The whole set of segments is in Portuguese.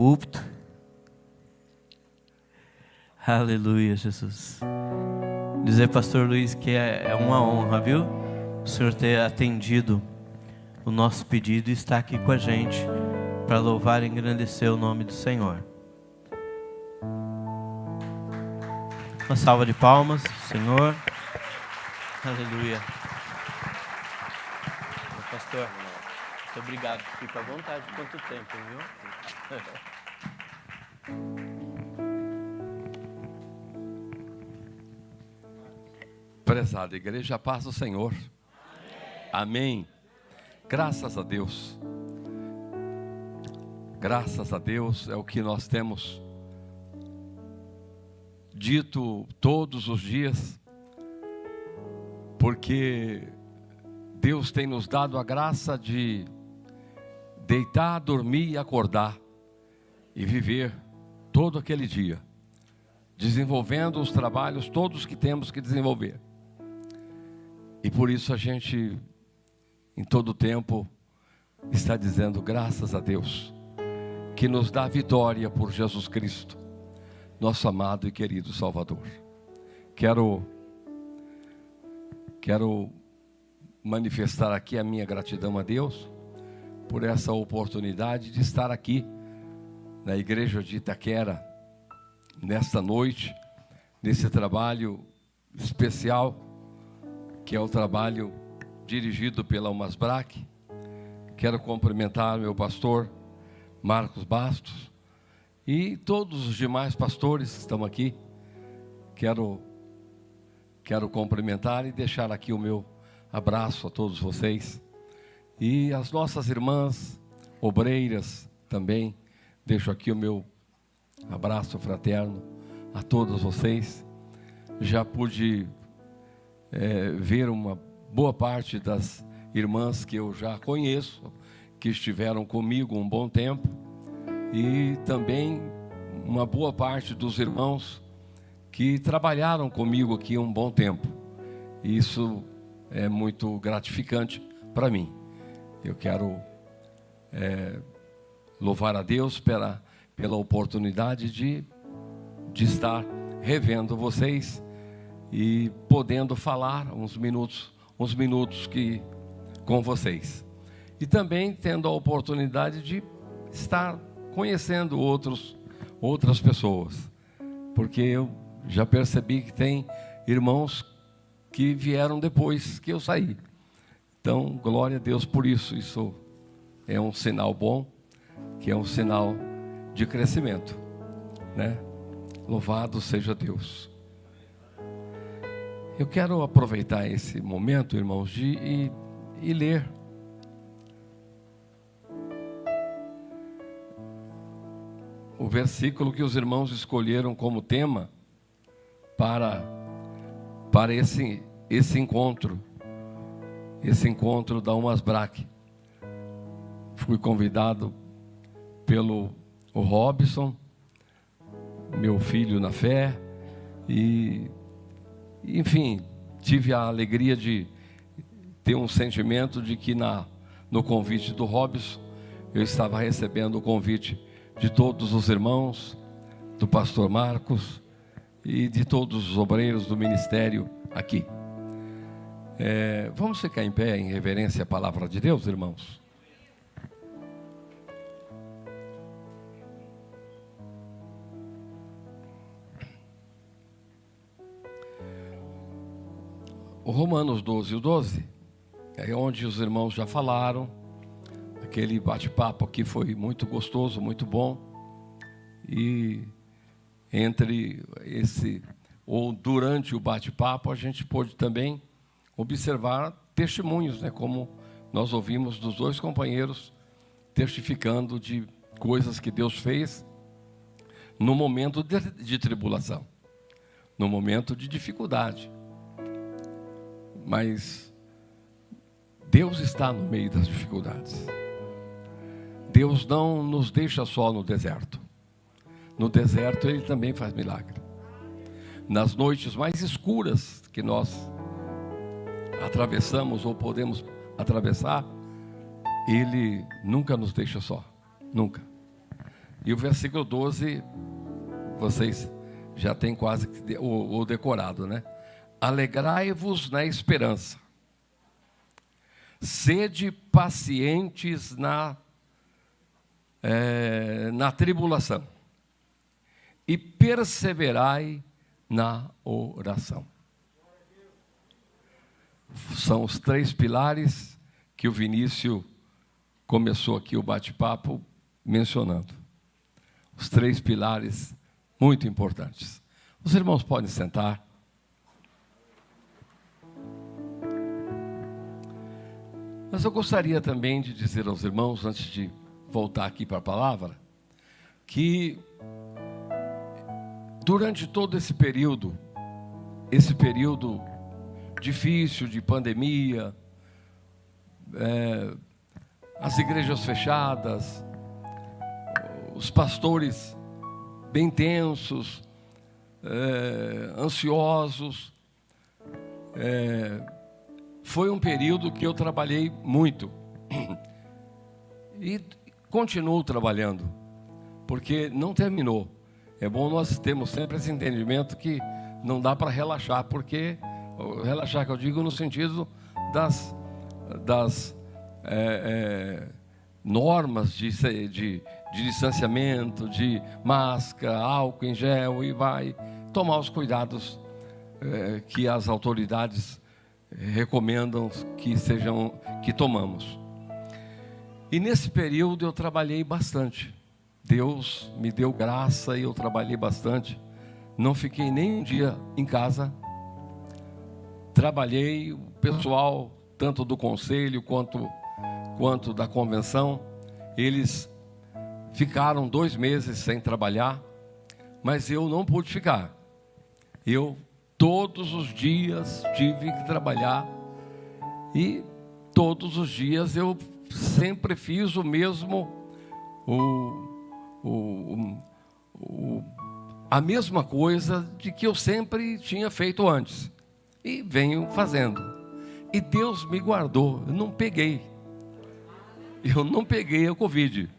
Púlpito. Aleluia, Jesus. Dizer, pastor Luiz, que é uma honra, viu? O Senhor ter atendido o nosso pedido e estar aqui com a gente para louvar e engrandecer o nome do Senhor. Uma salva de palmas, Senhor. Aleluia. Pastor, muito obrigado. Fica à vontade. Quanto tempo, viu? Prezada igreja, a paz do Senhor. Amém. Graças a Deus. Graças a Deus é o que nós temos dito todos os dias, porque Deus tem nos dado a graça de deitar, dormir e acordar e viver todo aquele dia, desenvolvendo os trabalhos todos que temos que desenvolver. E por isso a gente, em todo tempo, está dizendo graças a Deus, que nos dá vitória por Jesus Cristo, nosso amado e querido Salvador. Quero manifestar aqui a minha gratidão a Deus por essa oportunidade de estar aqui na igreja de Itaquera nesta noite, nesse trabalho especial que é o trabalho dirigido pela Umasbrac. Quero cumprimentar meu pastor Marcos Bastos e todos os demais pastores que estão aqui. Quero cumprimentar e deixar aqui o meu abraço a todos vocês. E as nossas irmãs obreiras também, deixo aqui o meu abraço fraterno a todos vocês. Já pude ver uma boa parte das irmãs que eu já conheço, que estiveram comigo um bom tempo, e também uma boa parte dos irmãos que trabalharam comigo aqui um bom tempo. Isso é muito gratificante para mim. Eu quero louvar a Deus pela oportunidade de estar revendo vocês e podendo falar uns minutos com vocês. E também tendo a oportunidade de estar conhecendo outras pessoas, porque eu já percebi que tem irmãos que vieram depois que eu saí. Então, glória a Deus por isso. Isso é um sinal bom, que é um sinal de crescimento, né? Louvado seja Deus. Eu quero aproveitar esse momento, irmãos, de ler o versículo que os irmãos escolheram como tema para esse encontro da Umasbrac. Fui convidado pelo Robson, meu filho na fé, e enfim, tive a alegria de ter um sentimento de que no convite do Robson, eu estava recebendo o convite de todos os irmãos, do pastor Marcos e de todos os obreiros do ministério aqui. Vamos ficar em pé em reverência à palavra de Deus, irmãos? O Romanos 12:12 é onde os irmãos já falaram. Aquele bate-papo aqui foi muito gostoso, muito bom. E durante o bate-papo, a gente pôde também observar testemunhos, né? Como nós ouvimos dos dois companheiros testificando de coisas que Deus fez no momento de tribulação, no momento de dificuldade. Mas Deus está no meio das dificuldades. Deus não nos deixa só no deserto. No deserto Ele também faz milagre. Nas noites mais escuras que nós atravessamos ou podemos atravessar, Ele nunca nos deixa só. Nunca. E o versículo 12, vocês já têm quase o decorado, né? Alegrai-vos na esperança, sede pacientes na tribulação, e perseverai na oração. São os 3 pilares que o Vinícius começou aqui o bate-papo mencionando. Os 3 pilares muito importantes. Os irmãos podem sentar. Mas eu gostaria também de dizer aos irmãos, antes de voltar aqui para a palavra, que durante todo esse período difícil de pandemia, as igrejas fechadas, os pastores bem tensos, ansiosos, foi um período que eu trabalhei muito e continuo trabalhando, porque não terminou. É bom nós termos sempre esse entendimento que não dá para relaxar, porque relaxar que eu digo no sentido das normas de distanciamento, de máscara, álcool em gel, e vai tomar os cuidados que as autoridades recomendam que tomamos. E nesse período eu trabalhei bastante. Deus me deu graça e eu trabalhei bastante. Não fiquei nem um dia em casa. Trabalhei, o pessoal, tanto do conselho quanto da convenção, eles ficaram 2 meses sem trabalhar, mas eu não pude ficar. Eu todos os dias tive que trabalhar, e todos os dias eu sempre fiz o mesmo, a mesma coisa de que eu sempre tinha feito antes, e venho fazendo. E Deus me guardou, eu não peguei a Covid.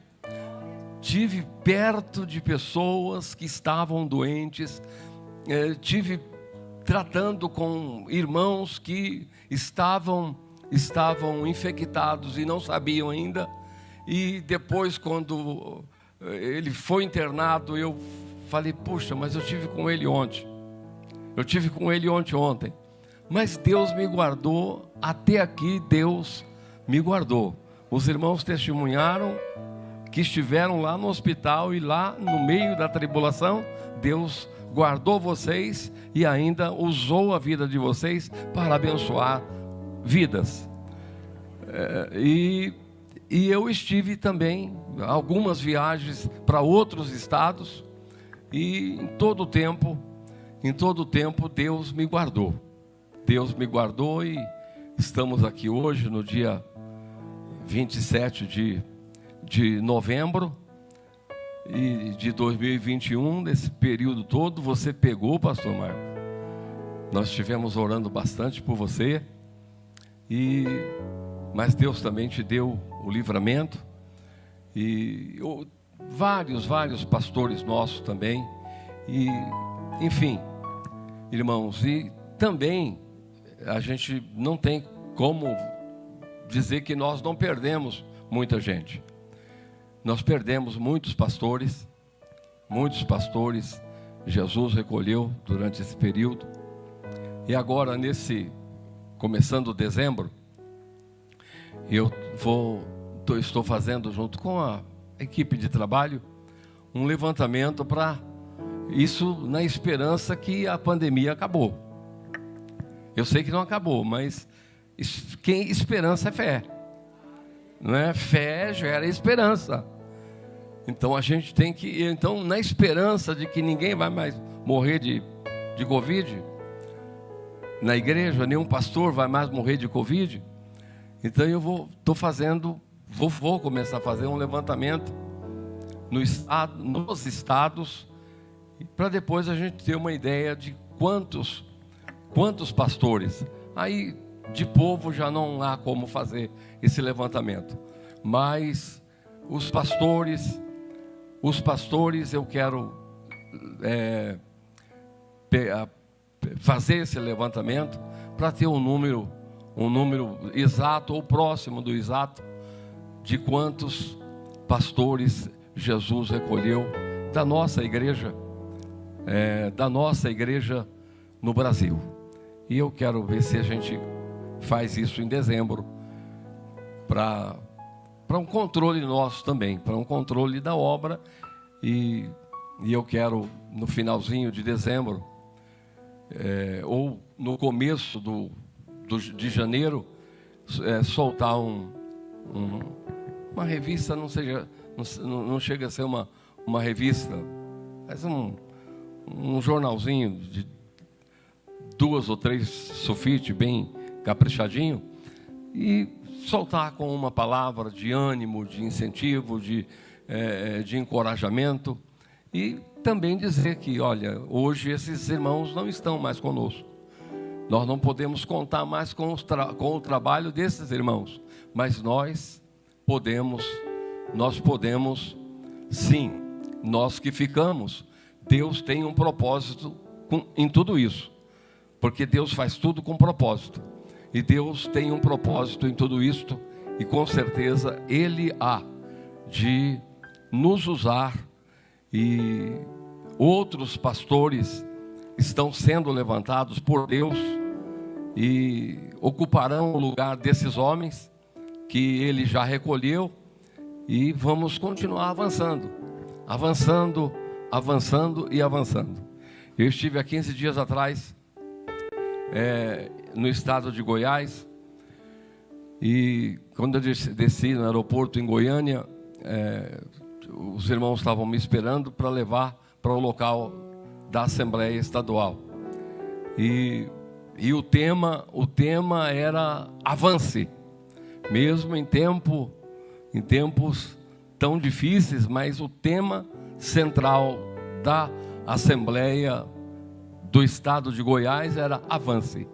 Tive perto de pessoas que estavam doentes, tive tratando com irmãos que estavam infectados e não sabiam ainda. E depois, quando ele foi internado, eu falei, puxa, mas eu tive com ele ontem. Eu tive com ele ontem. Mas Deus me guardou, até aqui Deus me guardou. Os irmãos testemunharam que estiveram lá no hospital, e lá no meio da tribulação, Deus guardou vocês e ainda usou a vida de vocês para abençoar vidas. E eu estive também algumas viagens para outros estados, e em todo o tempo Deus me guardou. Deus me guardou, e estamos aqui hoje no dia 27 de novembro e de 2021, nesse período todo. Você pegou, pastor Marco. Nós estivemos orando bastante por você, mas Deus também te deu o livramento, e vários pastores nossos também, e enfim, irmãos, e também a gente não tem como dizer que nós não perdemos muita gente. Nós perdemos muitos pastores. Jesus recolheu durante esse período. E agora, começando dezembro, estou fazendo, junto com a equipe de trabalho, um levantamento para isso, na esperança que a pandemia acabou. Eu sei que não acabou, mas esperança é fé, não é? Fé gera esperança. Então a gente tem que, na esperança de que ninguém vai mais morrer de Covid na igreja, nenhum pastor vai mais morrer de Covid. Então eu vou começar a fazer um levantamento nos estados, para depois a gente ter uma ideia de quantos pastores. Aí de povo já não há como fazer esse levantamento, mas os pastores, Os pastores, eu quero fazer esse levantamento para ter um número exato ou próximo do exato de quantos pastores Jesus recolheu da nossa igreja no Brasil. E eu quero ver se a gente faz isso em dezembro, para um controle nosso também, para um controle da obra. E eu quero, no finalzinho de dezembro, ou no começo de janeiro, soltar uma revista, não chega a ser uma revista, mas um jornalzinho de 2 ou 3 sulfite, bem caprichadinho, e soltar com uma palavra de ânimo, de incentivo, de encorajamento, e também dizer que, olha, hoje esses irmãos não estão mais conosco. Nós não podemos contar mais com o trabalho desses irmãos, mas nós podemos sim, nós que ficamos. Deus tem um propósito em tudo isso, porque Deus faz tudo com propósito, e Deus tem um propósito em tudo isto, e com certeza Ele há de nos usar, e outros pastores estão sendo levantados por Deus e ocuparão o lugar desses homens que Ele já recolheu, e vamos continuar avançando. Eu estive há 15 dias atrás no estado de Goiás, e quando eu desci no aeroporto em Goiânia, os irmãos estavam me esperando para levar para o local da Assembleia Estadual, e o tema era avance, mesmo em tempos tão difíceis, mas o tema central da Assembleia do Estado de Goiás era avance.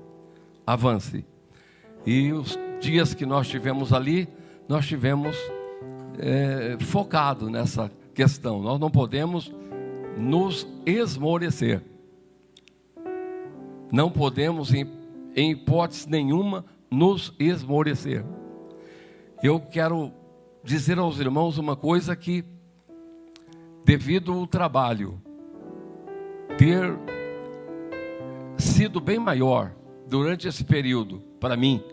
E os dias que nós tivemos ali, nós tivemos focado nessa questão. Nós não podemos nos esmorecer. Não podemos, em hipótese nenhuma, nos esmorecer. Eu quero dizer aos irmãos uma coisa, que devido ao trabalho ter sido bem maior durante esse período, para mim,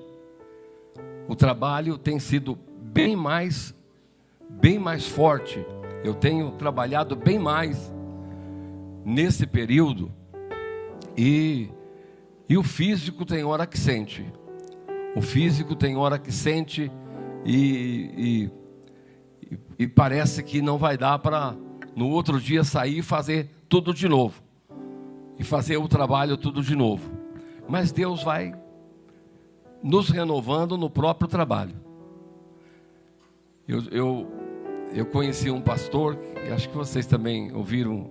o trabalho tem sido bem mais forte. Eu tenho trabalhado bem mais nesse período, e o físico tem hora que sente. E parece que não vai dar para no outro dia sair e fazer tudo de novo, e fazer o trabalho tudo de novo. Mas Deus vai nos renovando no próprio trabalho. Eu conheci um pastor, e acho que vocês também ouviram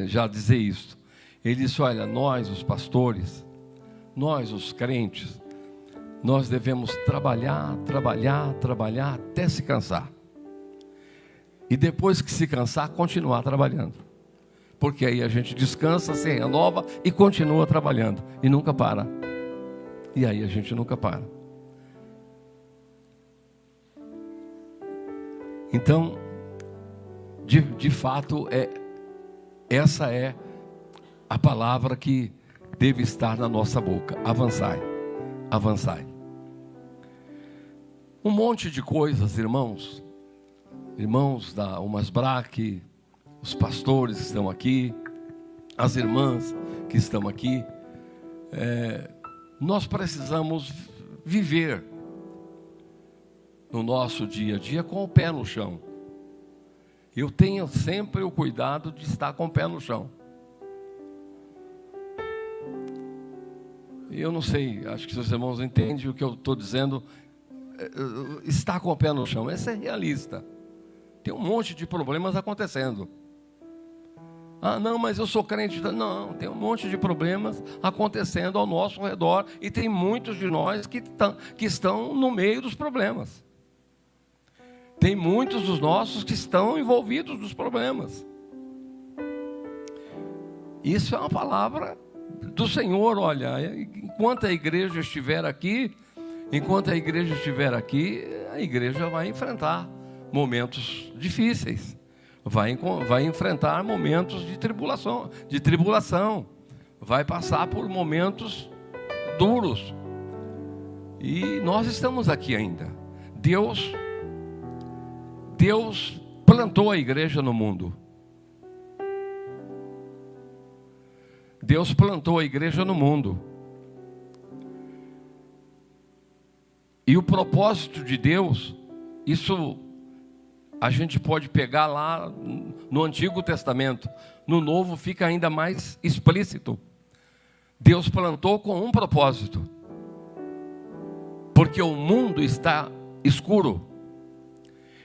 já dizer isso. Ele disse: olha, nós os pastores, nós os crentes, nós devemos trabalhar até se cansar. E depois que se cansar, continuar trabalhando. Porque aí a gente descansa, se renova e continua trabalhando. E nunca para. E aí a gente nunca para. Então, de fato, essa é a palavra que deve estar na nossa boca. Avançai. Um monte de coisas, irmãos da Umasbrac, os pastores que estão aqui, as irmãs que estão aqui, nós precisamos viver no nosso dia a dia com o pé no chão. Eu tenho sempre o cuidado de estar com o pé no chão. Eu não sei, acho que seus irmãos entendem o que eu estou dizendo. Estar com o pé no chão, esse é realista. Tem um monte de problemas acontecendo. Ah, não, mas eu sou crente. Não, tem um monte de problemas acontecendo ao nosso redor, e tem muitos de nós que estão no meio dos problemas. Tem muitos dos nossos que estão envolvidos nos problemas. Isso é uma palavra do Senhor. Olha, enquanto a igreja estiver aqui, a igreja vai enfrentar momentos difíceis, vai enfrentar momentos de tribulação, vai passar por momentos duros. E nós estamos aqui ainda. Deus plantou a igreja no mundo. Deus plantou a igreja no mundo. E o propósito de Deus, isso a gente pode pegar lá no Antigo Testamento. No Novo fica ainda mais explícito. Deus plantou com um propósito. Porque o mundo está escuro.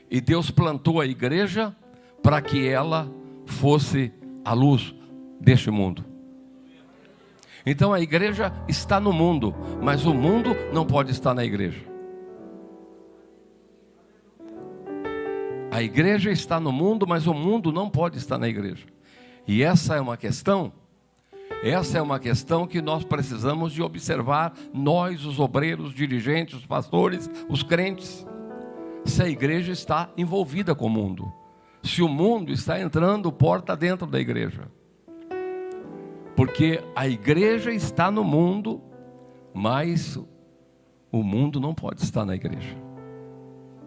E Deus plantou a igreja para que ela fosse a luz deste mundo. Então a igreja está no mundo, mas o mundo não pode estar na igreja. A igreja está no mundo, mas o mundo não pode estar na igreja. E essa é uma questão que nós precisamos de observar, nós, os obreiros, dirigentes, os pastores, os crentes. Se a igreja está envolvida com o mundo, se o mundo está entrando porta dentro da igreja. Porque a igreja está no mundo, mas o mundo não pode estar na igreja.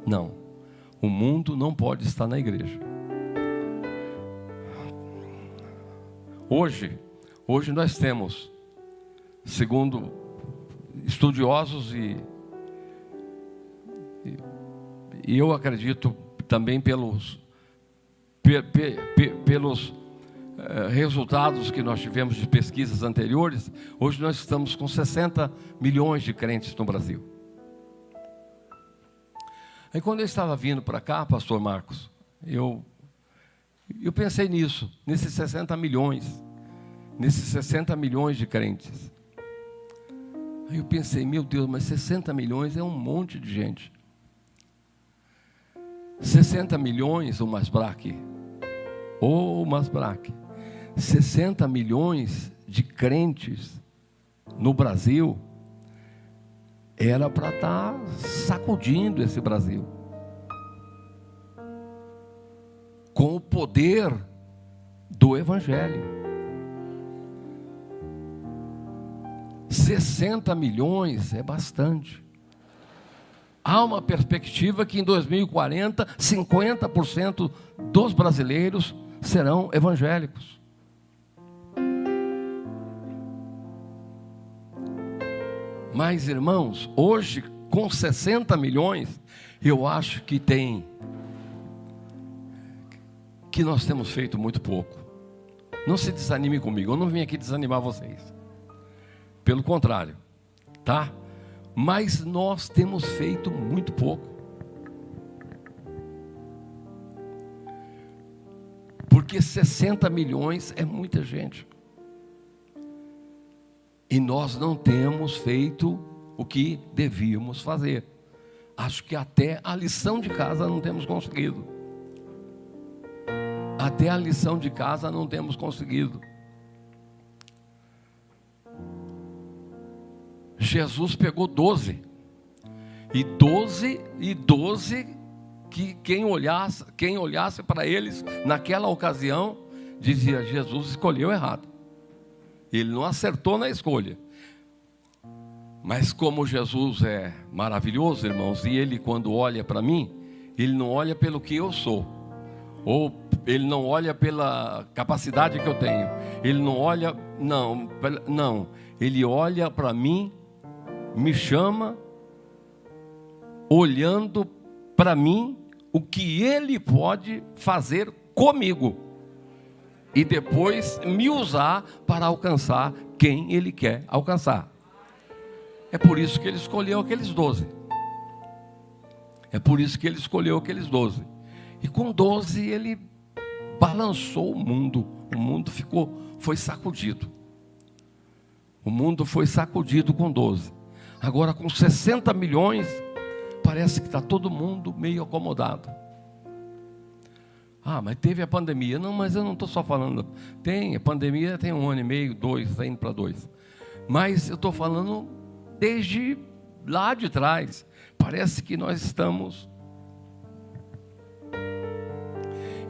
Não, o mundo não pode estar na igreja. Hoje nós temos, segundo estudiosos e eu acredito também pelos resultados que nós tivemos de pesquisas anteriores, hoje nós estamos com 60 milhões de crentes no Brasil. Aí quando eu estava vindo para cá, pastor Marcos, eu pensei nisso, nesses 60 milhões de crentes. Aí eu pensei, meu Deus, mas 60 milhões é um monte de gente. 60 milhões, o Masbraque, 60 milhões de crentes no Brasil, era para estar sacudindo esse Brasil, com o poder do Evangelho. 60 milhões é bastante. Há uma perspectiva que em 2040, 50% dos brasileiros serão evangélicos. Mas, irmãos, hoje, com 60 milhões, eu acho que nós temos feito muito pouco. Não se desanime comigo, eu não vim aqui desanimar vocês. Pelo contrário, tá? Mas nós temos feito muito pouco. Porque 60 milhões é muita gente. E nós não temos feito o que devíamos fazer. Acho que até a lição de casa não temos conseguido. Até a lição de casa não temos conseguido. Jesus pegou 12. E 12 que quem olhasse para eles naquela ocasião, dizia, Jesus escolheu errado. Ele não acertou na escolha. Mas como Jesus é maravilhoso, irmãos, e Ele quando olha para mim, Ele não olha pelo que eu sou, ou Ele não olha pela capacidade que eu tenho, Ele não olha, não, Ele olha para mim, me chama, olhando para mim, o que Ele pode fazer comigo, e depois me usar para alcançar quem Ele quer alcançar. É por isso que Ele escolheu aqueles 12. É por isso que Ele escolheu aqueles 12. E com 12 Ele balançou o mundo. O mundo foi sacudido. O mundo foi sacudido com 12. Agora com 60 milhões, parece que está todo mundo meio acomodado. Ah, mas teve a pandemia. Não, mas eu não estou só falando. A pandemia tem 1 ano e meio, 2, está indo para 2. Mas eu estou falando desde lá de trás. Parece que nós estamos...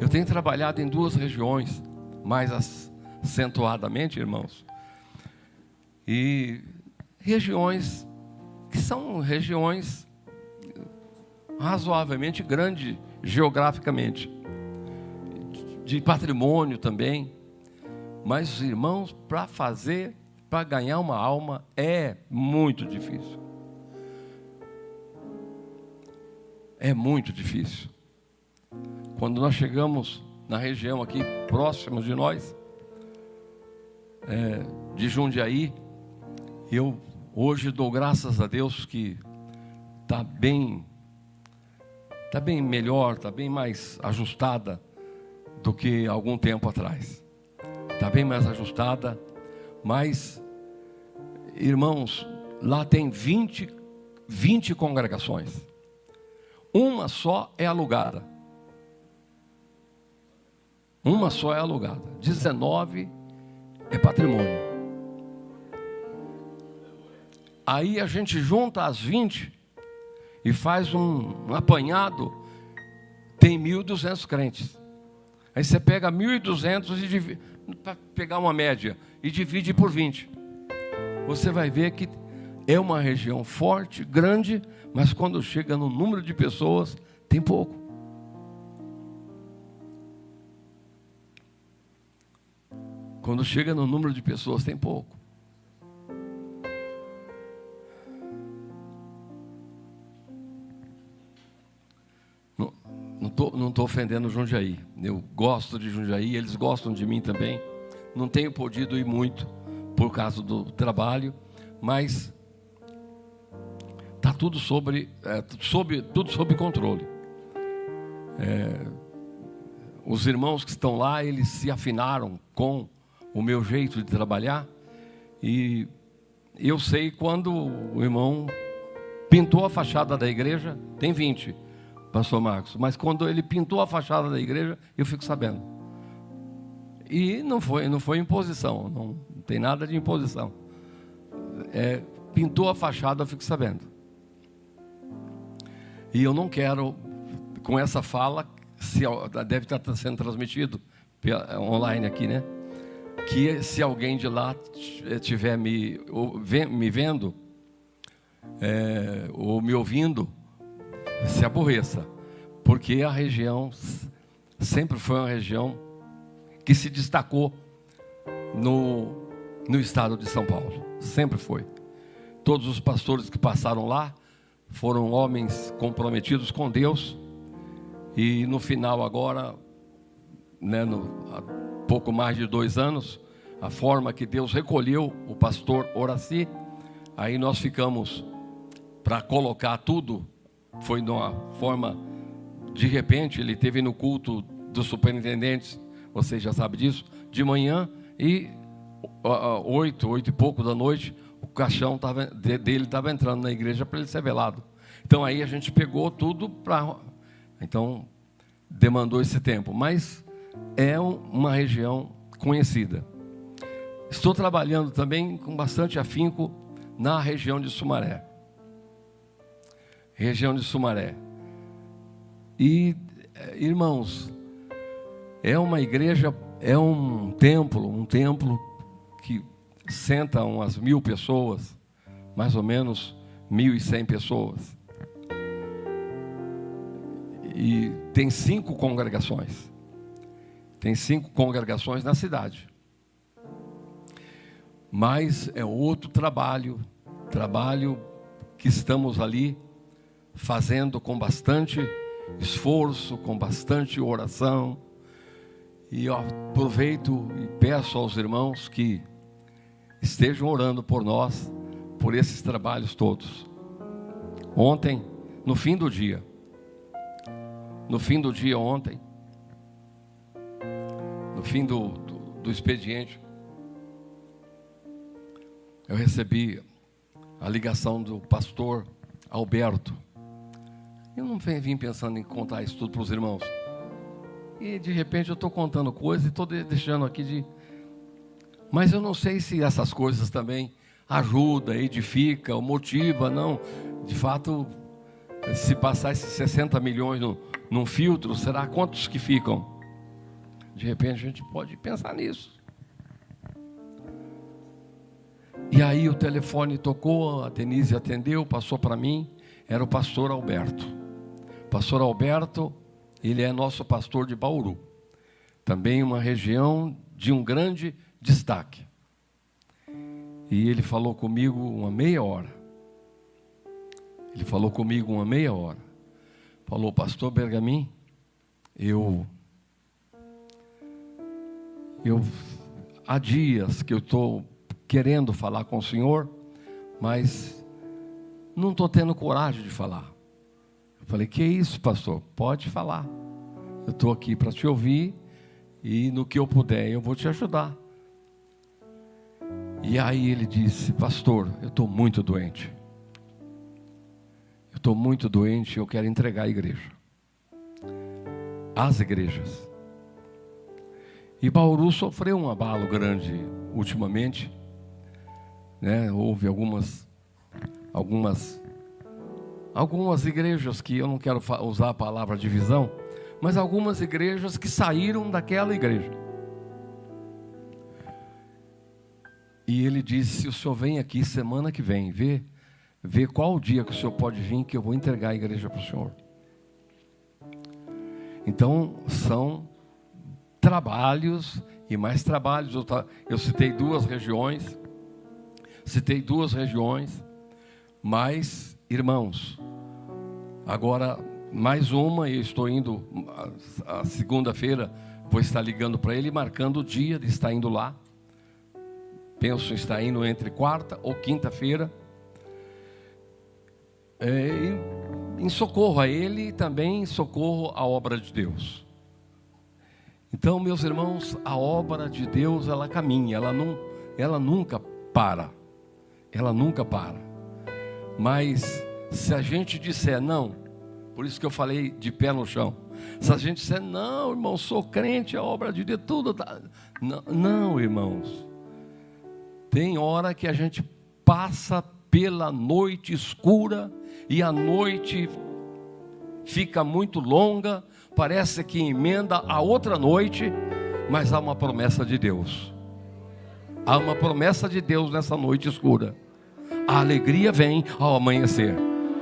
Eu tenho trabalhado em 2 regiões, mais acentuadamente, irmãos. E regiões que são regiões razoavelmente grandes geograficamente, de patrimônio também. Mas, irmãos, para ganhar uma alma é muito difícil. É muito difícil. Quando nós chegamos na região aqui, próximo de nós, de Jundiaí, eu hoje dou graças a Deus que está bem melhor, está bem mais ajustada do que algum tempo atrás. Está bem mais ajustada, mas, irmãos, lá tem 20 congregações. Uma só é alugada. 19 é patrimônio. Aí a gente junta as 20 e faz um apanhado, tem 1.200 crentes. Aí você pega 1.200 para pegar uma média e divide por 20. Você vai ver que é uma região forte, grande, mas quando chega no número de pessoas, tem pouco. Quando chega no número de pessoas, tem pouco. Não estou ofendendo Jundiaí. Eu gosto de Jundiaí, eles gostam de mim também. Não tenho podido ir muito por causa do trabalho, mas está tudo sob controle. Os irmãos que estão lá, eles se afinaram com o meu jeito de trabalhar, e eu sei quando o irmão pintou a fachada da igreja, tem 20, pastor Marcos, mas quando ele pintou a fachada da igreja, eu fico sabendo. E não foi imposição, não tem nada de imposição. Pintou a fachada, eu fico sabendo. E eu não quero, com essa fala, deve estar sendo transmitido online aqui, né? Que se alguém de lá estiver me vendo ou me ouvindo, se aborreça, porque a região sempre foi uma região que se destacou no estado de São Paulo, sempre foi. Todos os pastores que passaram lá foram homens comprometidos com Deus, e no final agora, né, há pouco mais de 2 anos, a forma que Deus recolheu o pastor Horaci, aí nós ficamos para colocar tudo. Foi de uma forma, de repente, ele teve no culto dos superintendentes, você já sabe disso, de manhã, e 8 e pouco da noite, o caixão dele estava entrando na igreja para ele ser velado. Então aí a gente pegou tudo então demandou esse tempo, mas é uma região conhecida. Estou trabalhando também com bastante afinco na região de Sumaré. E, irmãos, é uma igreja, é um templo que senta umas 1.000 pessoas, mais ou menos 1.100 pessoas. E tem 5 congregações. Tem 5 congregações na cidade. Mas é outro trabalho que estamos ali fazendo com bastante esforço, com bastante oração. E eu aproveito e peço aos irmãos que estejam orando por nós, por esses trabalhos todos. Ontem, no fim do dia ontem, no fim do expediente, eu recebi a ligação do pastor Alberto, Eu não vim pensando em contar isso tudo para os irmãos. E de repente eu estou contando coisas e estou deixando aqui de... Mas eu não sei se essas coisas também ajudam, edificam, motivam, não. De fato, se passar esses 60 milhões num filtro, será quantos que ficam? De repente a gente pode pensar nisso. E aí o telefone tocou, a Denise atendeu, passou para mim, era o pastor Alberto. Pastor Alberto, ele é nosso pastor de Bauru. Também uma região de um grande destaque. E ele falou comigo uma meia hora. Falou, pastor Bergamin, eu há dias que eu estou querendo falar com o senhor, mas não estou tendo coragem de falar. Eu falei, que isso, pastor? Pode falar. Eu estou aqui para te ouvir e no que eu puder eu vou te ajudar. E aí ele disse, pastor, eu estou muito doente. E eu quero entregar a igreja. As igrejas. E Bauru sofreu um abalo grande ultimamente, né? Houve algumas igrejas que eu não quero usar a palavra divisão, mas algumas igrejas que saíram daquela igreja. E ele disse, o senhor vem aqui semana que vem, vê qual dia que o senhor pode vir, que eu vou entregar a igreja para o senhor. Então, são trabalhos e mais trabalhos. Eu citei duas regiões, mas, irmãos, agora mais uma, eu estou indo, a segunda-feira, vou estar ligando para ele, marcando o dia de estar indo lá. Penso em estar indo entre quarta ou quinta-feira, em socorro a ele e também em socorro à obra de Deus. Então, meus irmãos, a obra de Deus, ela caminha, ela nunca para. Mas se a gente disser não, por isso que eu falei de pé no chão, se a gente disser não, irmão, sou crente, a obra de Deus, tudo tá... não, irmãos, tem hora que a gente passa pela noite escura e a noite fica muito longa, parece que emenda a outra noite, mas há uma promessa de Deus. Há uma promessa de Deus nessa noite escura. A alegria vem ao amanhecer.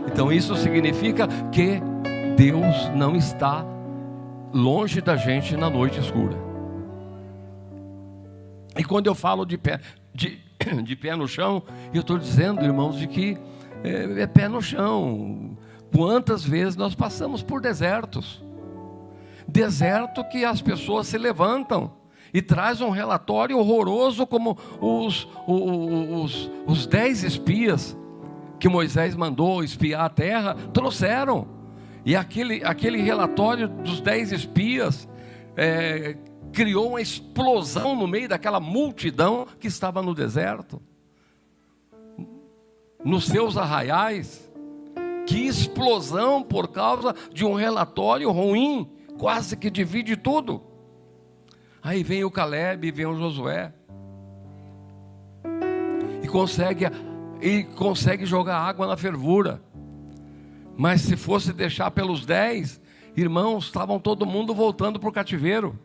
Então isso significa que Deus não está longe da gente na noite escura. E quando eu falo de pé no chão, eu estou dizendo, irmãos, de que é pé no chão. Quantas vezes nós passamos por deserto que as pessoas se levantam e trazem um relatório horroroso, como os 10 espias que Moisés mandou espiar a terra, trouxeram. E aquele relatório dos 10 espias criou uma explosão no meio daquela multidão que estava no deserto, nos seus arraiais. Que explosão por causa de um relatório ruim, quase que divide tudo. Aí vem o Caleb, vem o Josué, e consegue jogar água na fervura. Mas se fosse deixar pelos 10, irmãos, estavam todo mundo voltando para o cativeiro.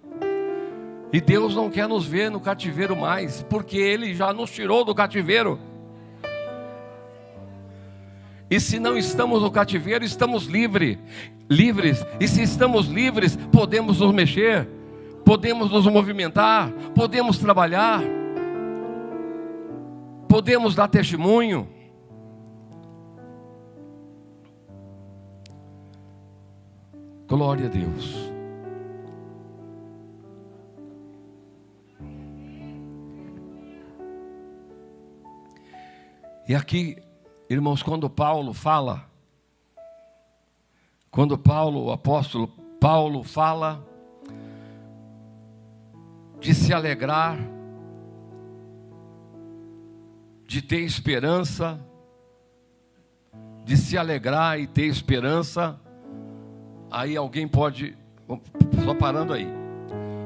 E Deus não quer nos ver no cativeiro mais, porque Ele já nos tirou do cativeiro. E se não estamos no cativeiro, estamos livres. E se estamos livres, podemos nos mexer, podemos nos movimentar, podemos trabalhar, podemos dar testemunho. Glória a Deus. E aqui, irmãos, quando o apóstolo Paulo fala de se alegrar, de ter esperança, de se alegrar e ter esperança, Aí alguém pode, só parando aí,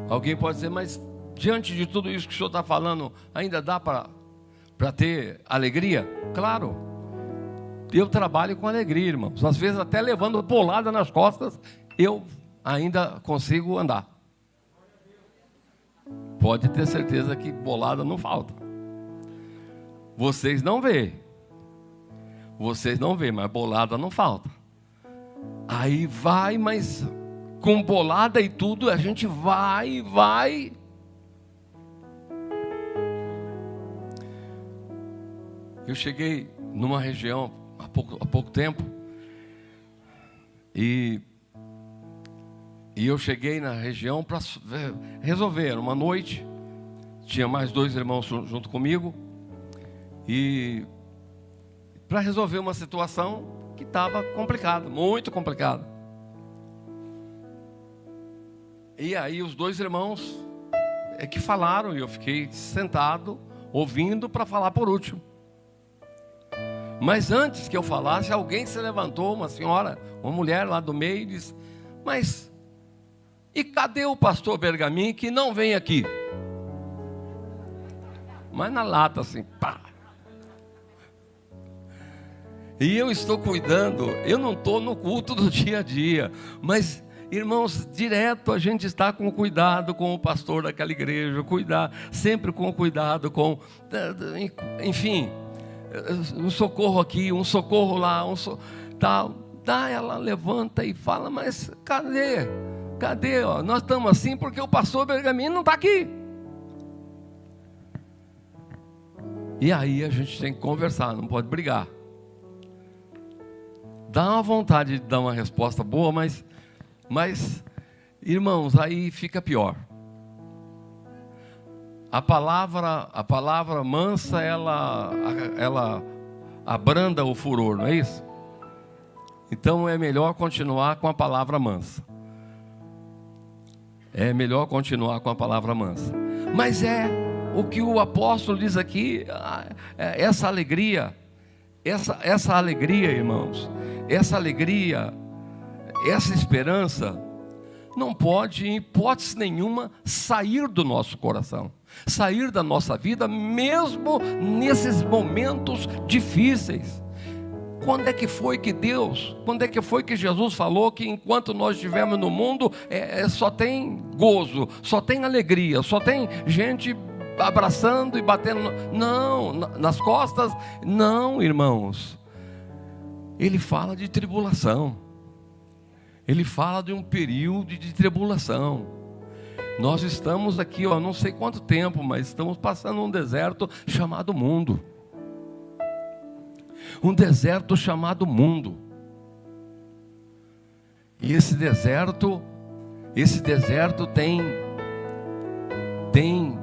alguém pode dizer, mas diante de tudo isso que o senhor está falando, ainda dá para ter alegria? Claro, eu trabalho com alegria, irmãos. Às vezes até levando bolada nas costas, eu ainda consigo andar. Pode ter certeza que bolada não falta. Vocês não vê, mas bolada não falta. Aí vai, mas com bolada e tudo, a gente vai. Eu cheguei numa região há pouco tempo, e eu cheguei na região para resolver. Uma noite, tinha mais 2 irmãos junto comigo, e para resolver uma situação que estava complicada, muito complicada. E aí os 2 irmãos é que falaram, e eu fiquei sentado, ouvindo, para falar por último. Mas antes que eu falasse, alguém se levantou, uma senhora, uma mulher lá do meio, e disse, mas e cadê o pastor Bergamin que não vem aqui? Mas na lata assim, pá. E eu estou cuidando, eu não estou no culto do dia a dia, mas, irmãos, direto a gente está com cuidado com o pastor daquela igreja, sempre com cuidado com, enfim, um socorro aqui, um socorro lá, tal. Ela levanta e fala, mas cadê? Ó, nós estamos assim porque o pastor Bergamin não está aqui. E aí a gente tem que conversar, não pode brigar. Dá uma vontade de dar uma resposta boa, mas irmãos, aí fica pior. A palavra mansa, ela abranda o furor, não é isso? Então é melhor continuar com a palavra mansa. Mas é o que o apóstolo diz aqui, essa alegria, irmãos, essa alegria, essa esperança, não pode, em hipótese nenhuma, sair do nosso coração, sair da nossa vida, mesmo nesses momentos difíceis. Quando é que foi que Jesus falou que enquanto nós estivermos no mundo, só tem gozo, só tem alegria, só tem gente abraçando e batendo, nas costas? Não, irmãos. Ele fala de tribulação. Ele fala de um período de tribulação. Nós estamos aqui, não sei quanto tempo, mas estamos passando um deserto chamado mundo. Um deserto chamado mundo. E esse deserto tem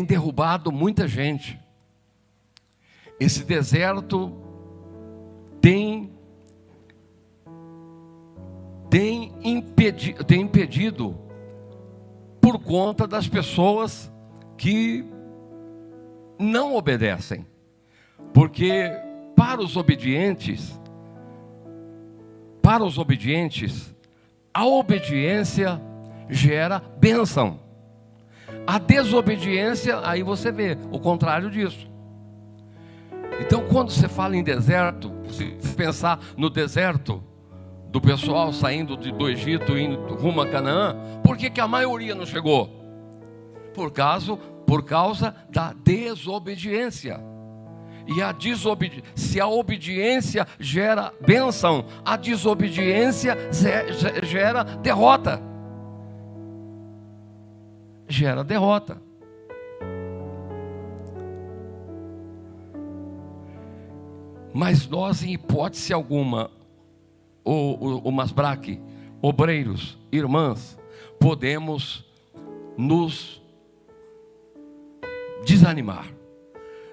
derrubado muita gente. Esse deserto tem impedido por conta das pessoas que não obedecem. Porque para os obedientes, a obediência gera bênção. A desobediência, aí você vê o contrário disso. Então, quando você fala em deserto, se pensar no deserto do pessoal saindo do Egito e indo rumo a Canaã, por que a maioria não chegou? Por causa da desobediência. E se a obediência gera bênção, a desobediência gera derrota. Mas nós, em hipótese alguma, o Masbraque, obreiros, irmãs, podemos nos desanimar.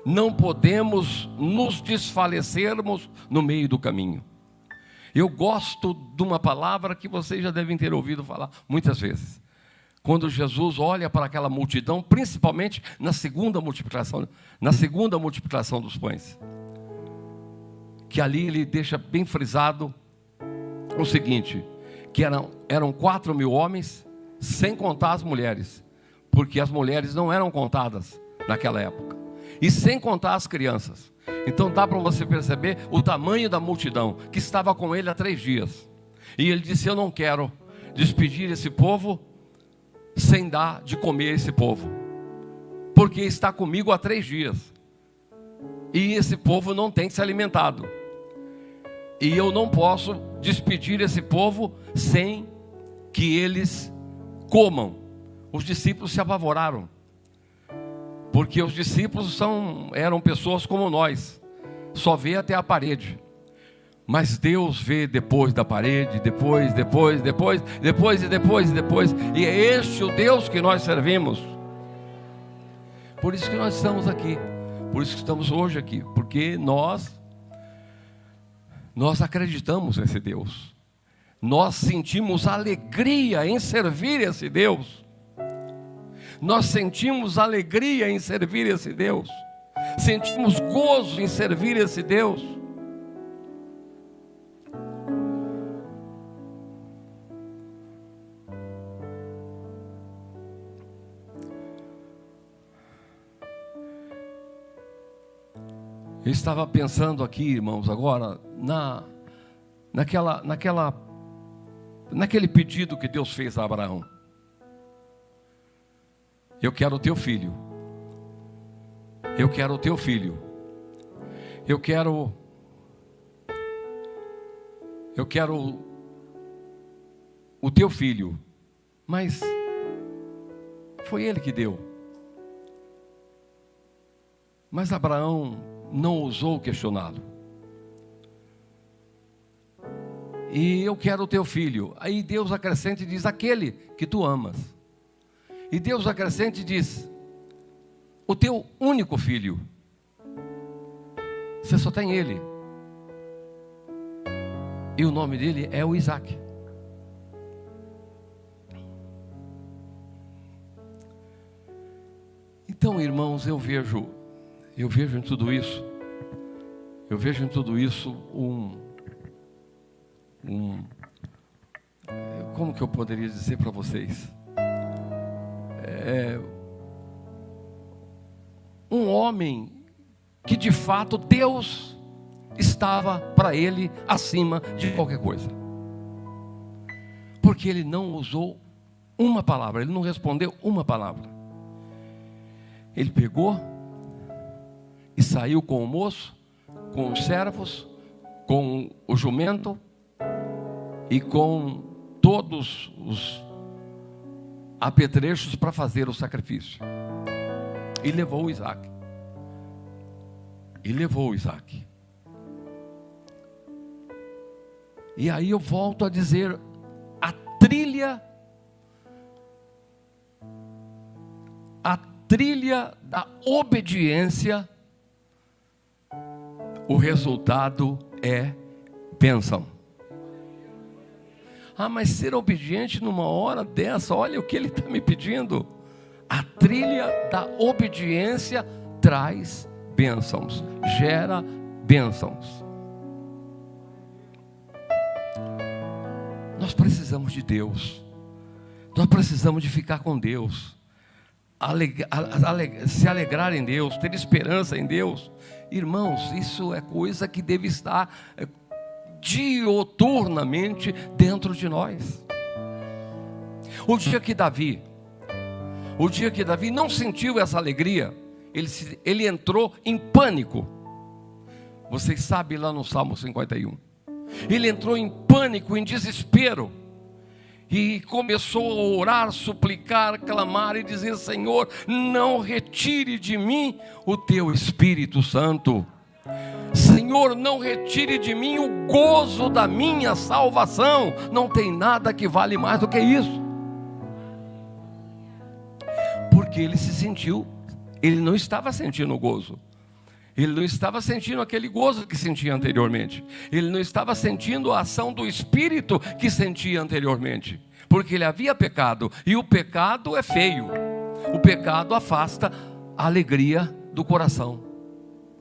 Não podemos nos desfalecermos no meio do caminho. Eu gosto de uma palavra que vocês já devem ter ouvido falar muitas vezes. Quando Jesus olha para aquela multidão, principalmente na segunda multiplicação dos pães, que ali ele deixa bem frisado o seguinte, que eram 4.000 homens, sem contar as mulheres, porque as mulheres não eram contadas naquela época, e sem contar as crianças. Então dá para você perceber o tamanho da multidão que estava com ele há 3 dias. E ele disse: eu não quero despedir esse povo sem dar de comer esse povo, porque está comigo há 3 dias, e esse povo não tem se alimentado, e eu não posso despedir esse povo sem que eles comam. Os discípulos se apavoraram, porque os discípulos eram pessoas como nós, só vê até a parede, mas Deus vê depois da parede, depois, e é este o Deus que nós servimos. Por isso que nós estamos aqui, por isso que estamos hoje aqui, porque nós acreditamos nesse Deus, nós sentimos alegria em servir esse Deus, nós sentimos alegria em servir esse Deus, sentimos gozo em servir esse Deus. Eu estava pensando aqui, irmãos, agora naquele pedido que Deus fez a Abraão. Eu quero o teu filho. Eu quero o teu filho. Eu quero o teu filho. Mas foi ele que deu. Mas Abraão não ousou questioná-lo. E eu quero o teu filho. Aí Deus acrescenta e diz: aquele que tu amas. E Deus acrescenta e diz: o teu único filho. Você só tem ele. E o nome dele é o Isaac. Então, irmãos, eu vejo em tudo isso, como que eu poderia dizer para vocês? Um homem que de fato Deus estava para ele acima de qualquer coisa, porque ele não usou uma palavra, ele não respondeu uma palavra. Ele pegou e saiu com o moço, com os servos, com o jumento e com todos os apetrechos para fazer o sacrifício. E levou o Isaac. E aí eu volto a dizer, a trilha da obediência, o resultado é bênção. Mas ser obediente numa hora dessa, olha o que ele está me pedindo. A trilha da obediência traz bênçãos, gera bênçãos. Nós precisamos de Deus, nós precisamos de ficar com Deus, se alegrar em Deus, ter esperança em Deus. Irmãos, isso é coisa que deve estar dioturnamente dentro de nós. O dia que Davi não sentiu essa alegria, ele entrou em pânico. Vocês sabem lá no Salmo 51, ele entrou em pânico, em desespero, e começou a orar, suplicar, clamar e dizer: Senhor, não retire de mim o teu Espírito Santo. Senhor, não retire de mim o gozo da minha salvação. Não tem nada que vale mais do que isso. Porque ele não estava sentindo o gozo. Ele não estava sentindo aquele gozo que sentia anteriormente. Ele não estava sentindo a ação do Espírito que sentia anteriormente. Porque ele havia pecado. E o pecado é feio. O pecado afasta a alegria do coração.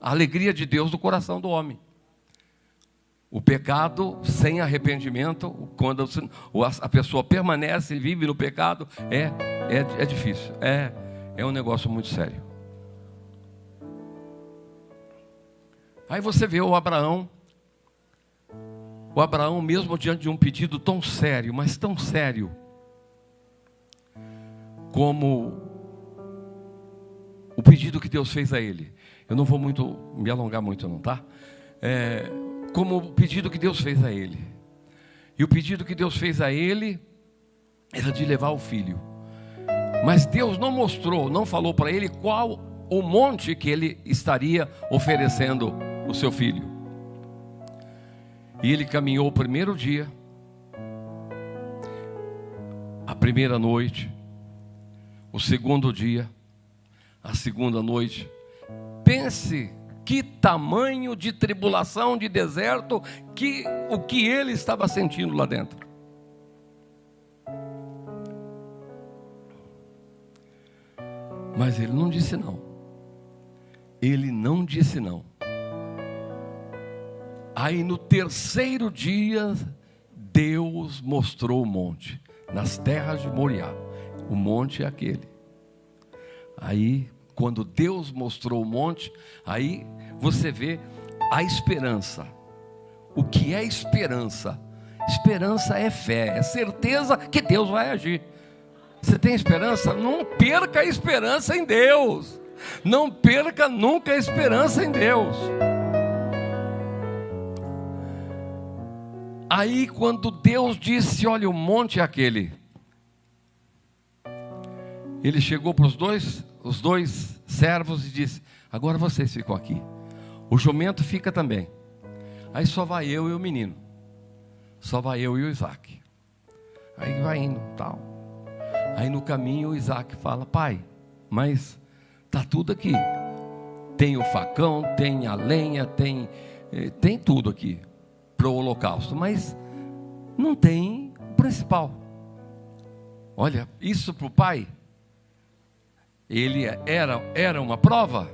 A alegria de Deus do coração do homem. O pecado sem arrependimento, quando a pessoa permanece e vive no pecado, é difícil, é um negócio muito sério. Aí você vê o Abraão mesmo diante de um pedido tão sério, mas tão sério, como o pedido que Deus fez a ele. Eu não vou me alongar muito não, tá? Como o pedido que Deus fez a ele. E o pedido que Deus fez a ele era de levar o filho. Mas Deus não falou para ele qual o monte que ele estaria oferecendo o seu filho. E ele caminhou o primeiro dia, a primeira noite, o segundo dia, a segunda noite. Pense que tamanho de tribulação, de deserto, o que ele estava sentindo lá dentro. Mas ele não disse não. Ele não disse não. Aí no terceiro dia, Deus mostrou o monte, nas terras de Moriá. O monte é aquele. Aí, quando Deus mostrou o monte, aí você vê a esperança. O que é esperança? Esperança é fé, é certeza que Deus vai agir. Você tem esperança? Não perca a esperança em Deus. Não perca nunca a esperança em Deus. Aí quando Deus disse, olha, o monte é aquele, ele chegou para os dois servos e disse, agora vocês ficam aqui, o jumento fica também. Aí só vai eu e o menino, só vai eu e o Isaac. Aí vai indo, tal. Aí no caminho o Isaac fala, pai, mas está tudo aqui, tem o facão, tem a lenha, tem tudo aqui para o holocausto, mas não tem o principal. Olha, isso para o pai, ele era uma prova,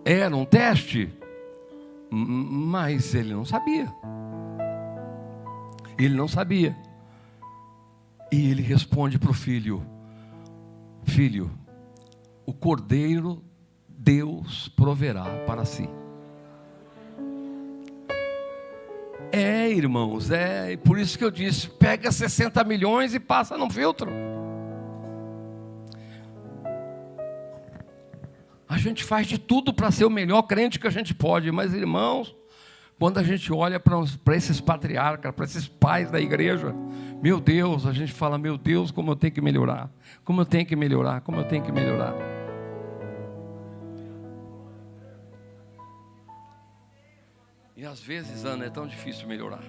era um teste, mas ele não sabia. Ele não sabia. E ele responde para o filho, filho, o cordeiro Deus proverá para si. Irmãos, por isso que eu disse, pega 60 milhões e passa num filtro. A gente faz de tudo para ser o melhor crente que a gente pode, mas irmãos, quando a gente olha para esses patriarcas, para esses pais da igreja, meu Deus, a gente fala, meu Deus, como eu tenho que melhorar, como eu tenho que melhorar, como eu tenho que melhorar. E às vezes, Ana, é tão difícil melhorar.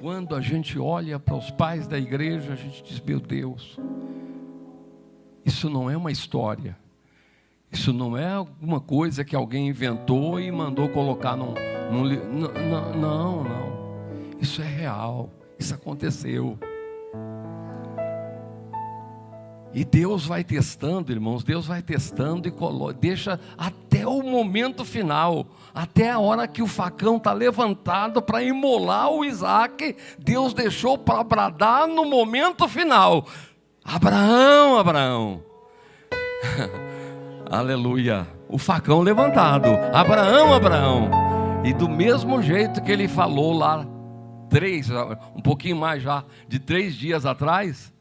Quando a gente olha para os pais da igreja, a gente diz, meu Deus, isso não é uma história, isso não é alguma coisa que alguém inventou e mandou colocar num não, isso é real, isso aconteceu. E Deus vai testando, irmãos, Deus vai testando e deixa até o momento final, até a hora que o facão está levantado para imolar o Isaac, Deus deixou para bradar no momento final, Abraão, Abraão, aleluia, o facão levantado, Abraão, Abraão, e do mesmo jeito que ele falou lá, um pouquinho mais já, de 3 dias atrás,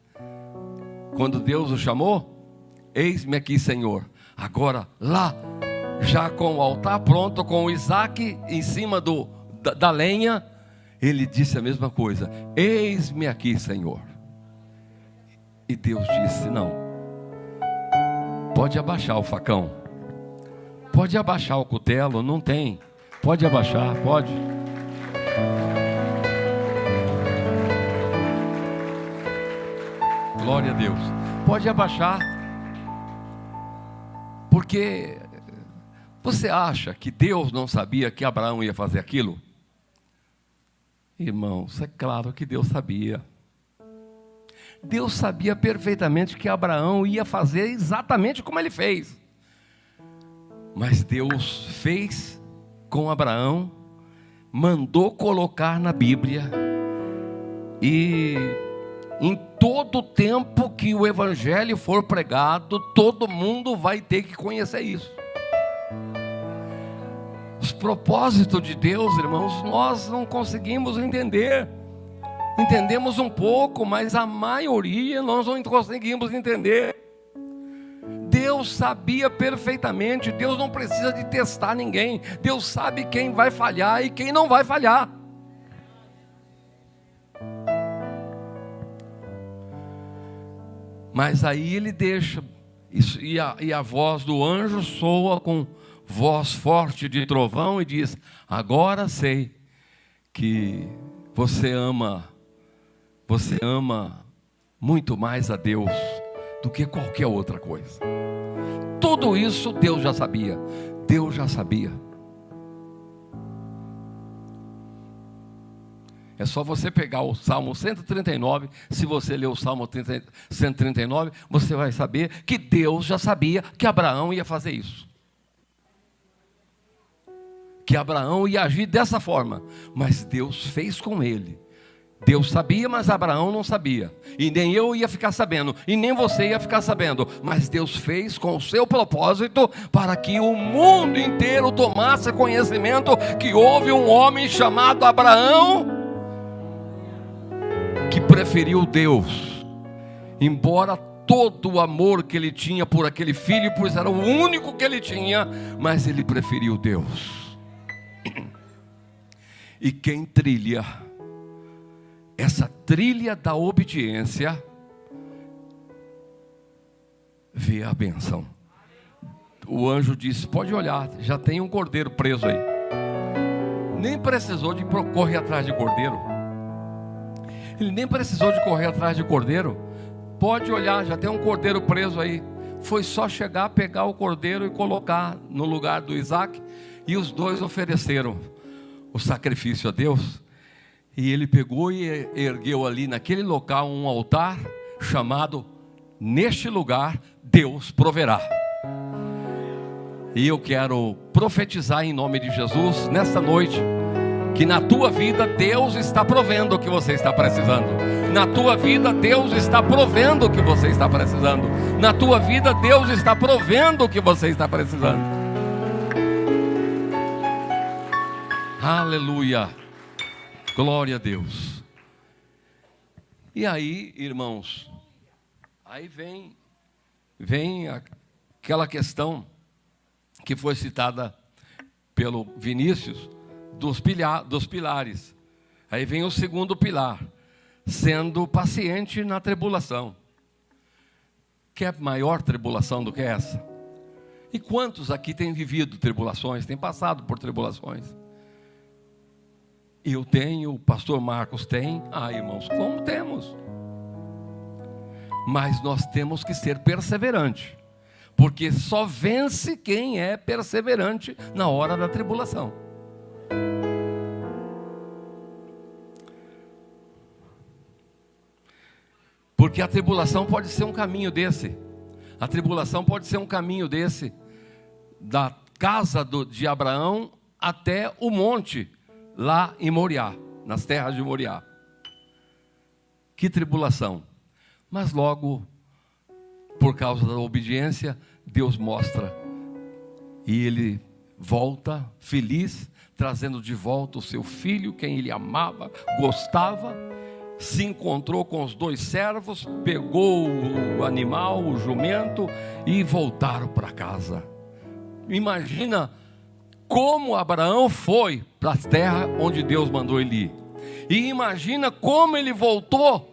quando Deus o chamou, eis-me aqui, Senhor. Agora lá, já com o altar pronto, com o Isaac em cima da lenha, ele disse a mesma coisa, eis-me aqui, Senhor. E Deus disse, não, pode abaixar o facão, pode abaixar o cutelo, não tem, pode abaixar, pode. Glória a Deus. Pode abaixar. Porque você acha que Deus não sabia que Abraão ia fazer aquilo? Irmãos, é claro que Deus sabia. Deus sabia perfeitamente que Abraão ia fazer exatamente como ele fez. Mas Deus fez com Abraão, mandou colocar na Bíblia, e em todo tempo que o Evangelho for pregado, todo mundo vai ter que conhecer isso. Os propósitos de Deus, irmãos, nós não conseguimos entender. Entendemos um pouco, mas a maioria nós não conseguimos entender. Deus sabia perfeitamente. Deus não precisa de testar ninguém. Deus sabe quem vai falhar e quem não vai falhar. Mas aí ele deixa isso, e a voz do anjo soa com voz forte de trovão e diz: agora sei que você ama muito mais a Deus do que qualquer outra coisa. Tudo isso Deus já sabia. Deus já sabia. É só você pegar o Salmo 139. Se você ler o Salmo 139, você vai saber que Deus já sabia que Abraão ia fazer isso, que Abraão ia agir dessa forma. Mas Deus fez com ele. Deus sabia, mas Abraão não sabia. E nem eu ia ficar sabendo, e nem você ia ficar sabendo. Mas Deus fez com o seu propósito, para que o mundo inteiro tomasse conhecimento que houve um homem chamado Abraão, que preferiu Deus. Embora todo o amor que ele tinha por aquele filho, pois era o único que ele tinha, mas ele preferiu Deus. E quem trilha essa trilha da obediência, vê a bênção. O anjo disse: pode olhar, já tem um cordeiro preso aí. Nem precisou de correr atrás de cordeiro. Ele nem precisou de correr atrás de cordeiro. Pode olhar, já tem um cordeiro preso aí. Foi só chegar, pegar o cordeiro e colocar no lugar do Isaac. E os dois ofereceram o sacrifício a Deus. E ele pegou e ergueu ali naquele local um altar chamado: neste lugar Deus proverá. E eu quero profetizar em nome de Jesus nesta noite, que na tua vida Deus está provendo o que você está precisando. Na tua vida Deus está provendo o que você está precisando. Na tua vida Deus está provendo o que você está precisando. Aleluia. Glória a Deus. E aí, irmãos, aí vem aquela questão que foi citada pelo Vinícius, dos pilares. Aí vem o segundo pilar: sendo paciente na tribulação. Quer maior tribulação do que essa? E quantos aqui têm vivido tribulações, têm passado por tribulações? Eu tenho, o pastor Marcos tem. Irmãos, como temos? Mas nós temos que ser perseverantes, porque só vence quem é perseverante na hora da tribulação. Porque a tribulação pode ser um caminho desse. A tribulação pode ser um caminho desse, da casa de Abraão até o monte, lá em Moriá, nas terras de Moriá. Que tribulação! Mas logo, por causa da obediência, Deus mostra, e ele volta feliz, trazendo de volta o seu filho, quem ele amava, gostava. Se encontrou com os dois servos, pegou o animal, o jumento, e voltaram para casa. Imagina como Abraão foi para a terra onde Deus mandou ele ir. E imagina como ele voltou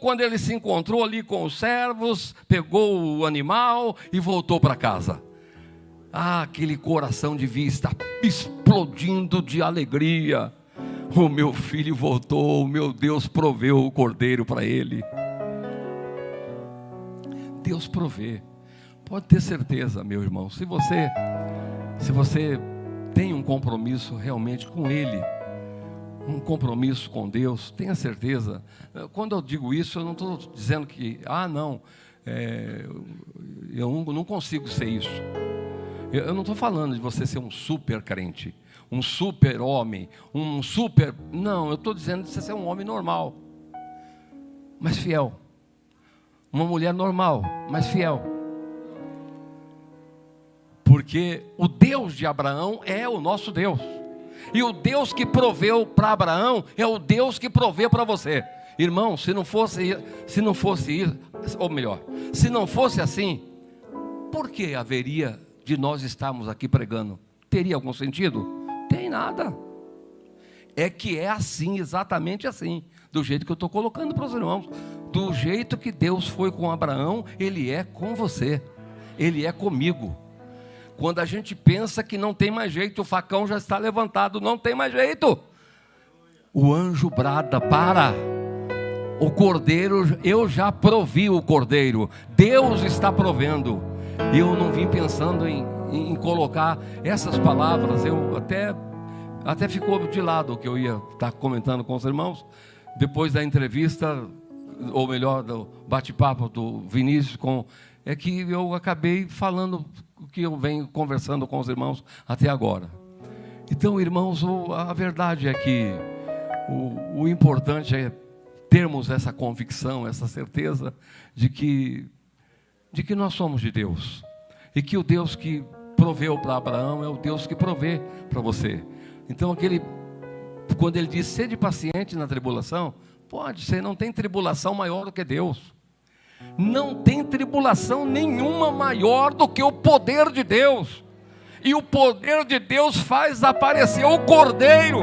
quando ele se encontrou ali com os servos, pegou o animal e voltou para casa. Aquele coração devia estar explodindo de alegria. O meu filho voltou, o meu Deus proveu o cordeiro para ele. Deus provê. Pode ter certeza, meu irmão, se você tem um compromisso realmente com Ele, um compromisso com Deus, tenha certeza. Quando eu digo isso, eu não estou dizendo que, não, eu não consigo ser isso. Eu não estou falando de você ser um super crente, um super homem, não, eu estou dizendo de você ser um homem normal, mas fiel. Uma mulher normal, mas fiel. Porque o Deus de Abraão é o nosso Deus. E o Deus que proveu para Abraão é o Deus que provê para você. Irmão, se não fosse assim, por que haveria de nós estarmos aqui pregando? Teria algum sentido? Tem nada. É que é assim, exatamente assim, do jeito que eu estou colocando para os irmãos. Do jeito que Deus foi com Abraão, Ele é com você, Ele é comigo. Quando a gente pensa que não tem mais jeito, o facão já está levantado, não tem mais jeito. O anjo brada, para. O cordeiro, eu já provi o cordeiro. Deus está provendo. Eu não vim pensando em colocar essas palavras. Eu até ficou de lado o que eu ia estar comentando com os irmãos. Depois da entrevista, ou melhor, do bate-papo do Vinícius, é que eu acabei falando o que eu venho conversando com os irmãos até agora. Então, irmãos, a verdade é que o importante é termos essa convicção, essa certeza de que nós somos de Deus. E que o Deus que proveu para Abraão é o Deus que provê para você. Então, quando ele diz, sede paciente na tribulação, pode ser, não tem tribulação maior do que Deus. Não tem tribulação nenhuma maior do que o poder de Deus. E o poder de Deus faz aparecer o cordeiro.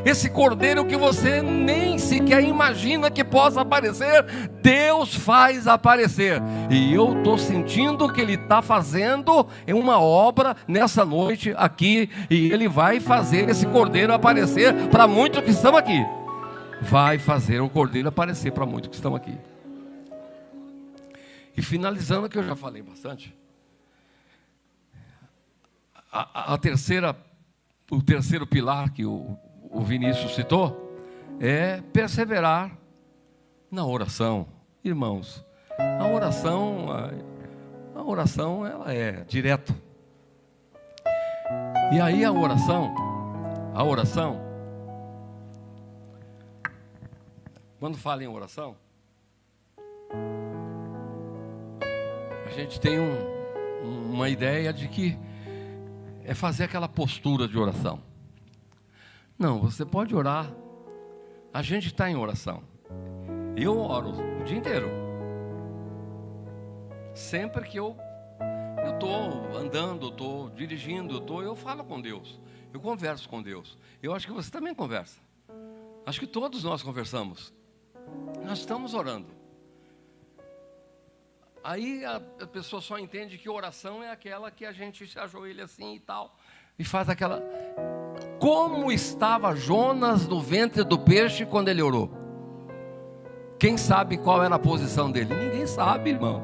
Esse cordeiro que você nem sequer imagina que possa aparecer, Deus faz aparecer. E eu estou sentindo que Ele está fazendo uma obra nessa noite aqui. E Ele vai fazer esse cordeiro aparecer para muitos que estão aqui. Vai fazer o cordeiro aparecer para muitos que estão aqui. E finalizando, que eu já falei bastante, o terceiro pilar que o Vinícius citou é perseverar na oração. Irmãos, a oração ela é direto. E aí a oração, quando fala em oração, a gente tem uma ideia de que é fazer aquela postura de oração. Não, você pode orar. A gente está em oração. Eu oro o dia inteiro. Sempre que eu estou andando, estou dirigindo, eu falo com Deus. Eu converso com Deus. Eu acho que você também conversa. Acho que todos nós conversamos. Nós estamos orando. Aí a pessoa só entende que oração é aquela que a gente se ajoelha assim e tal, e faz aquela... Como estava Jonas no ventre do peixe quando ele orou? Quem sabe qual era a posição dele? Ninguém sabe, irmãos.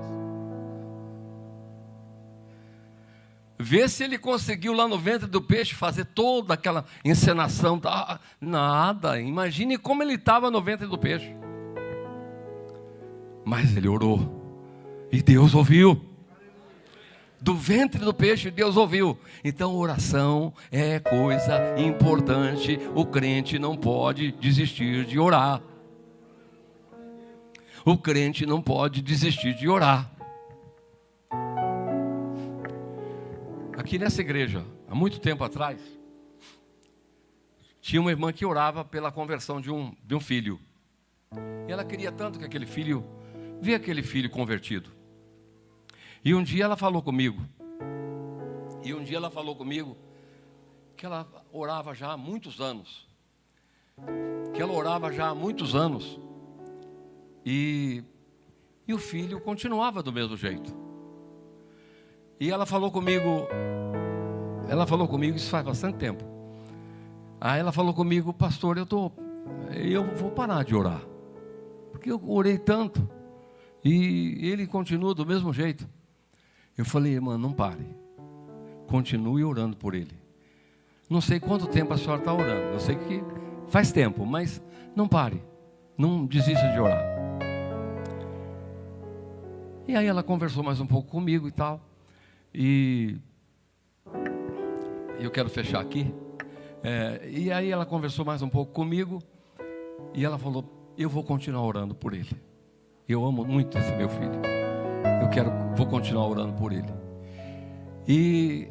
Vê se ele conseguiu lá no ventre do peixe fazer toda aquela encenação. Nada, imagine como ele estava no ventre do peixe. Mas ele orou. E Deus ouviu. Do ventre do peixe Deus ouviu. Então oração é coisa importante. O crente não pode desistir de orar. O crente não pode desistir de orar. Aqui nessa igreja, há muito tempo atrás, tinha uma irmã que orava pela conversão de um filho. E ela queria tanto que aquele filho, via aquele filho convertido. E um dia ela falou comigo, que ela orava já há muitos anos. E o filho continuava do mesmo jeito. E ela falou comigo, isso faz bastante tempo. Aí ela falou comigo, pastor, eu vou parar de orar. Porque eu orei tanto. E ele continua do mesmo jeito. Eu falei, irmã, não pare. Continue orando por ele. Não sei quanto tempo a senhora está orando. Eu sei que Faz tempo, mas não pare. Não desista de orar. E aí ela conversou mais um pouco comigo e tal. E eu quero fechar aqui. E aí ela conversou mais um pouco comigo. E ela falou, eu vou continuar orando por ele. Eu amo muito esse meu filho. Vou continuar orando por ele. E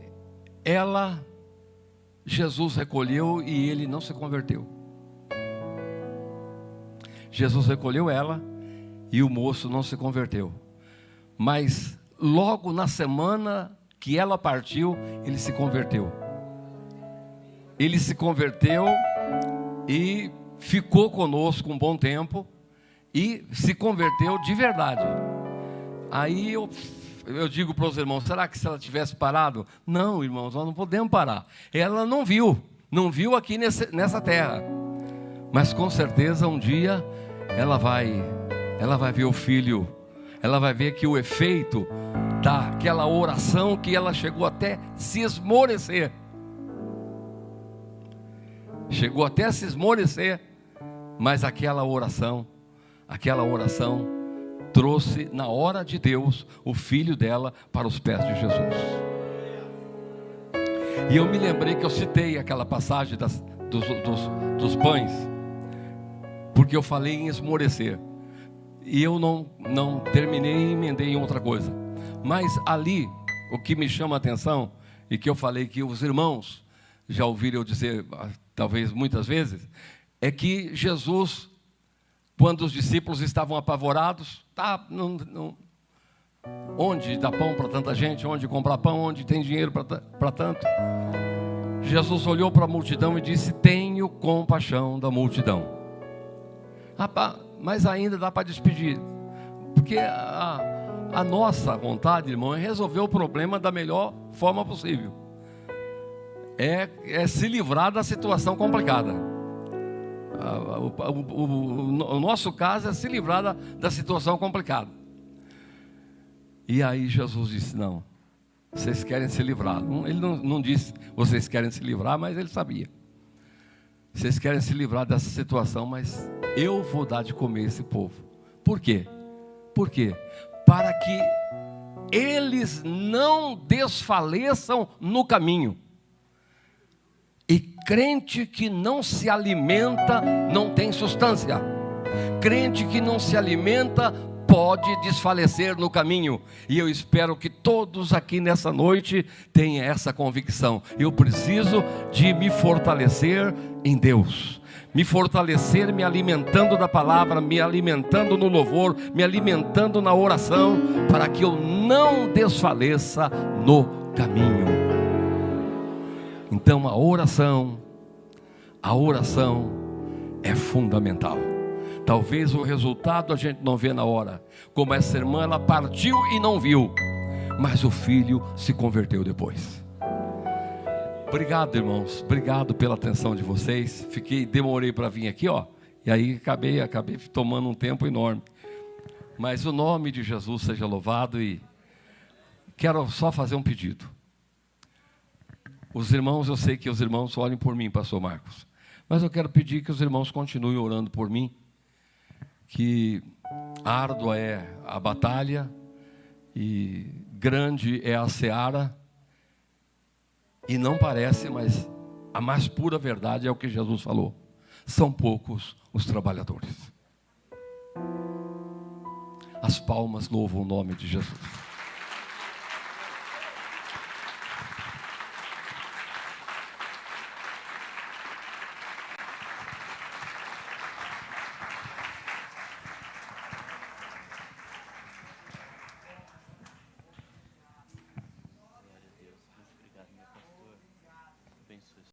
Jesus recolheu e ele não se converteu. Jesus recolheu ela e o moço não se converteu. Mas logo na semana que ela partiu, ele se converteu. Ele se converteu e ficou conosco um bom tempo e se converteu de verdade. Aí eu digo para os irmãos, será que se ela tivesse parado? Não, irmãos, nós não podemos parar. Ela não viu aqui nessa terra. Mas com certeza um dia ela vai ver o filho, ela vai ver que o efeito daquela oração que ela chegou até se esmorecer. Chegou até a se esmorecer, mas aquela oração trouxe na hora de Deus o filho dela para os pés de Jesus. E eu me lembrei que eu citei aquela passagem dos pães, porque eu falei em esmorecer, e eu não terminei e emendei em outra coisa. Mas ali, o que me chama a atenção, e que eu falei que os irmãos já ouviram eu dizer, talvez muitas vezes, é que Jesus, quando os discípulos estavam apavorados, onde dá pão para tanta gente, onde comprar pão, onde tem dinheiro para tanto? Jesus olhou para a multidão e disse, tenho compaixão da multidão. Mas ainda dá para despedir, porque a nossa vontade, irmão, é resolver o problema da melhor forma possível. É se livrar da situação complicada. O nosso caso é se livrar da situação complicada. E aí Jesus disse, não, vocês querem se livrar. Ele não disse, vocês querem se livrar, mas ele sabia. Vocês querem se livrar dessa situação, mas eu vou dar de comer esse povo. Por quê? Por quê? Para que eles não desfaleçam no caminho. E crente que não se alimenta não tem substância. Crente que não se alimenta pode desfalecer no caminho. E eu espero que todos aqui nessa noite tenham essa convicção. Eu preciso de me fortalecer em Deus. Me fortalecer me alimentando da palavra, me alimentando no louvor, me alimentando na oração, para que eu não desfaleça no caminho. Então a oração é fundamental. Talvez o resultado a gente não vê na hora, como essa irmã, ela partiu e não viu, mas o filho se converteu depois. Obrigado, irmãos, obrigado pela atenção de vocês. Demorei para vir aqui, e aí acabei tomando um tempo enorme. Mas o nome de Jesus seja louvado. E quero só fazer um pedido. Os irmãos, eu sei que os irmãos olhem por mim, pastor Marcos, mas eu quero pedir que os irmãos continuem orando por mim, que árdua é a batalha e grande é a seara, e não parece, mas a mais pura verdade é o que Jesus falou: são poucos os trabalhadores. As palmas louvam o nome de Jesus.